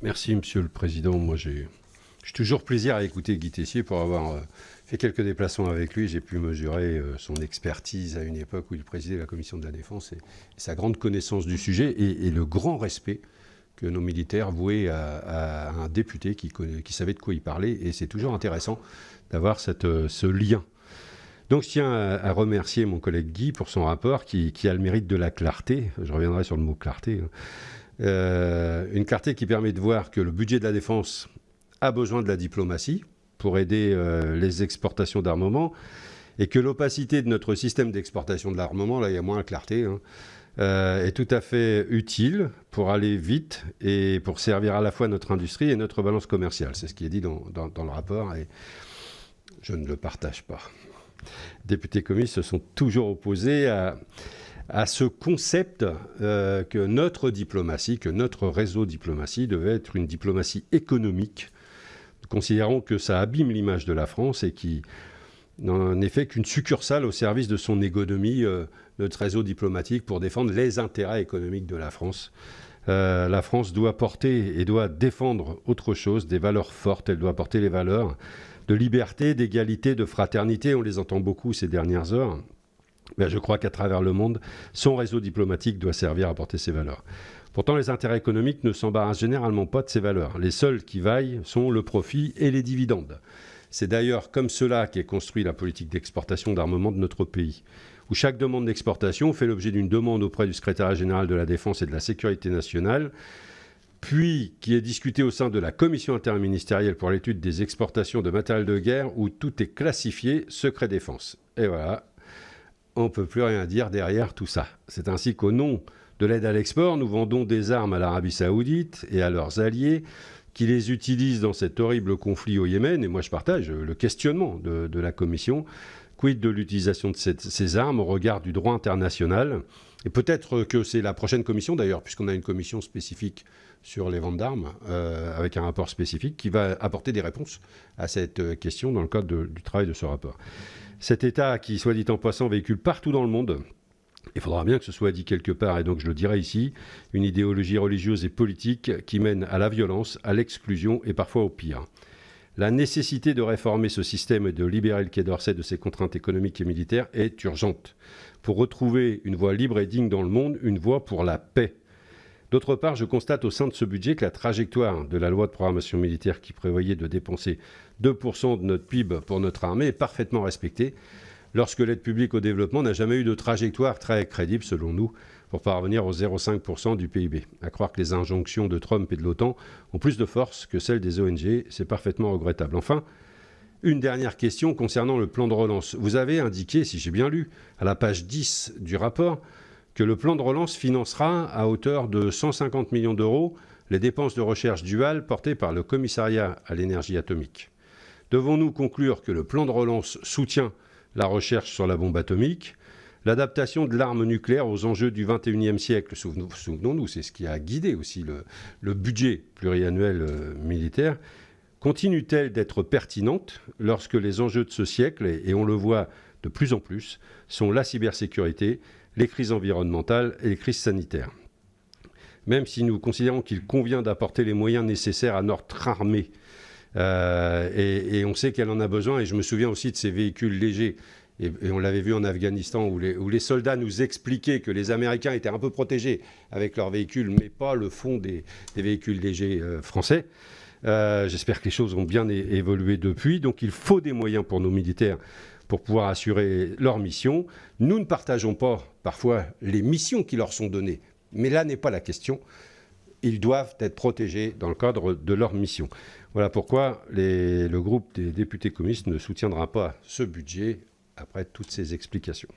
Merci, Monsieur le Président. Moi, j'ai toujours plaisir à écouter Guy Tessier pour avoir fait quelques déplacements avec lui. J'ai pu mesurer son expertise à une époque où il présidait la Commission de la Défense et sa grande connaissance du sujet et le grand respect que nos militaires vouaient à un député qui savait de quoi il parlait. Et c'est toujours intéressant d'avoir ce lien. Donc je tiens à remercier mon collègue Guy pour son rapport qui a le mérite de la clarté. Je reviendrai sur le mot clarté. Une clarté qui permet de voir que le budget de la défense a besoin de la diplomatie pour aider les exportations d'armement et que l'opacité de notre système d'exportation de l'armement, là il y a moins de clarté, est tout à fait utile pour aller vite et pour servir à la fois notre industrie et notre balance commerciale. C'est ce qui est dit dans le rapport et je ne le partage pas. Les députés communistes se sont toujours opposés à ce concept que notre diplomatie, que notre réseau diplomatie devait être une diplomatie économique. Nous considérons que ça abîme l'image de la France et qui n'en est fait qu'une succursale au service de son économie, notre réseau diplomatique pour défendre les intérêts économiques de la France. La France doit porter et doit défendre autre chose, des valeurs fortes. Elle doit porter les valeurs de liberté, d'égalité, de fraternité. On les entend beaucoup ces dernières heures. Ben, je crois qu'à travers le monde, son réseau diplomatique doit servir à porter ces valeurs. Pourtant, les intérêts économiques ne s'embarrassent généralement pas de ces valeurs. Les seuls qui vaillent sont le profit et les dividendes. C'est d'ailleurs comme cela qu'est construite la politique d'exportation d'armement de notre pays, où chaque demande d'exportation fait l'objet d'une demande auprès du secrétariat général de la Défense et de la Sécurité nationale, puis qui est discutée au sein de la commission interministérielle pour l'étude des exportations de matériel de guerre, où tout est classifié secret défense. Et voilà. On ne peut plus rien dire derrière tout ça. C'est ainsi qu'au nom de l'aide à l'export, nous vendons des armes à l'Arabie Saoudite et à leurs alliés qui les utilisent dans cet horrible conflit au Yémen. Et moi, je partage le questionnement de la Commission. Quid de l'utilisation de ces armes au regard du droit international? Et peut-être que c'est la prochaine commission, d'ailleurs, puisqu'on a une commission spécifique sur les ventes d'armes, avec un rapport spécifique, qui va apporter des réponses à cette question dans le cadre du travail de ce rapport. Cet État qui, soit dit en passant, véhicule partout dans le monde, il faudra bien que ce soit dit quelque part, et donc je le dirai ici, une idéologie religieuse et politique qui mène à la violence, à l'exclusion et parfois au pire. La nécessité de réformer ce système et de libérer le Quai d'Orsay de ses contraintes économiques et militaires est urgente pour retrouver une voie libre et digne dans le monde, une voie pour la paix. D'autre part, je constate au sein de ce budget que la trajectoire de la loi de programmation militaire qui prévoyait de dépenser 2% de notre PIB pour notre armée est parfaitement respectée, lorsque l'aide publique au développement n'a jamais eu de trajectoire très crédible, selon nous, pour parvenir aux 0,5% du PIB. À croire que les injonctions de Trump et de l'OTAN ont plus de force que celles des ONG, c'est parfaitement regrettable. Enfin, une dernière question concernant le plan de relance. Vous avez indiqué, si j'ai bien lu, à la page 10 du rapport, que le plan de relance financera à hauteur de 150 millions d'euros les dépenses de recherche duale portées par le commissariat à l'énergie atomique. Devons-nous conclure que le plan de relance soutient la recherche sur la bombe atomique, l'adaptation de l'arme nucléaire aux enjeux du XXIe siècle? Souvenons-nous, c'est ce qui a guidé aussi le budget pluriannuel militaire. Continue-t-elle d'être pertinente lorsque les enjeux de ce siècle, et on le voit de plus en plus, sont la cybersécurité, les crises environnementales et les crises sanitaires? Même si nous considérons qu'il convient d'apporter les moyens nécessaires à notre armée, et on sait qu'elle en a besoin, et je me souviens aussi de ces véhicules légers, et on l'avait vu en Afghanistan, où les soldats nous expliquaient que les Américains étaient un peu protégés avec leurs véhicules, mais pas le fond des véhicules légers français. J'espère que les choses ont bien évolué depuis, donc il faut des moyens pour nos militaires pour pouvoir assurer leur mission. Nous ne partageons pas parfois les missions qui leur sont données, mais là n'est pas la question. Ils doivent être protégés dans le cadre de leur mission. Voilà pourquoi le groupe des députés communistes ne soutiendra pas ce budget après toutes ces explications.